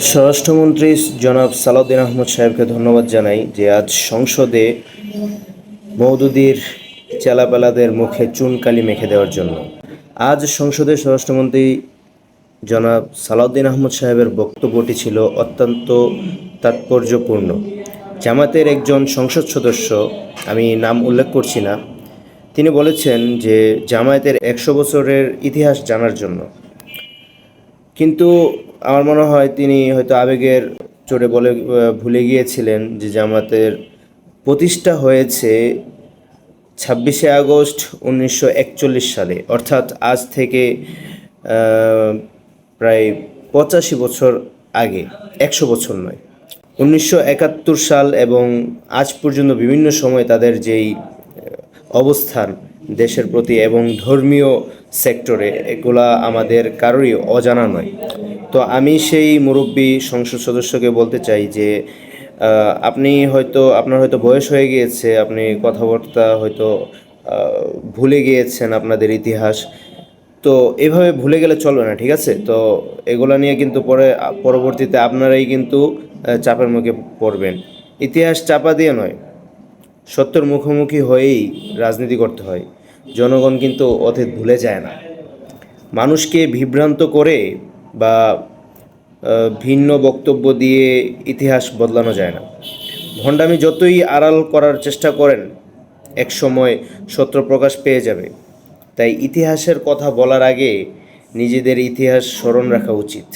স্বরাষ্ট্রমন্ত্রী জনাব সালাউদ্দিন আহমদ সাহেবকে ধন্যবাদ জানাই যে আজ সংসদে মওদুদির চেলাপেলাদের মুখে চুনকালি মেখে দেওয়ার জন্য। আজ সংসদে স্বরাষ্ট্রমন্ত্রী জনাব সালাউদ্দিন আহমদ সাহেবের বক্তব্যটি ছিল অত্যন্ত তাৎপর্যপূর্ণ। জামাতের একজন সংসদ সদস্য, আমি নাম উল্লেখ করছি না, তিনি বলেছেন যে জামায়াতের 100 বছরের ইতিহাস জানার জন্য। কিন্তু আমার মনে হয় তিনি হয়তো আবেগের চোটে ভুলে গিয়েছিলেন যে জামাতের প্রতিষ্ঠা হয়েছে 26শে আগস্ট 1941 সালে, অর্থাৎ আজ থেকে প্রায় 85 বছর আগে। 100 বছর নয়, 1971 সাল এবং আজ পর্যন্ত বিভিন্ন সময় তাদের যেই অবস্থান দেশের প্রতি এবং ধর্মীয় সেক্টরে, এগুলা আমাদের কারোরই অজানা নয়। তো আমি সেই মুরব্বী সংসদ সদস্যকে বলতে চাই যে আপনার হয়তো বয়স হয়ে গিয়েছে, আপনি কথাবার্তা হয়তো ভুলে গিয়েছেন আপনাদের ইতিহাস। তো এভাবে ভুলে গেলে চলবে না, ঠিক আছে? তো এগুলা নিয়ে কিন্তু পরবর্তীতে আপনারাই কিন্তু চাপের মুখে পড়বেন। ইতিহাস চাপা দিয়ে নয়, সত্যের মুখোমুখি হয়েই রাজনীতি করতে হয়। জনগণ কিন্তু অতীত ভুলে যায় না। মানুষকে বিভ্রান্ত করে বা ভিন্ন বক্তব্য দিয়ে ইতিহাস বদলানো যায় না। ভণ্ডামি যতই আড়াল করার চেষ্টা করেন, একসময় সত্য প্রকাশ পেয়ে যাবে। তাই ইতিহাসের কথা বলার আগে নিজেদের ইতিহাস স্মরণ রাখা উচিত।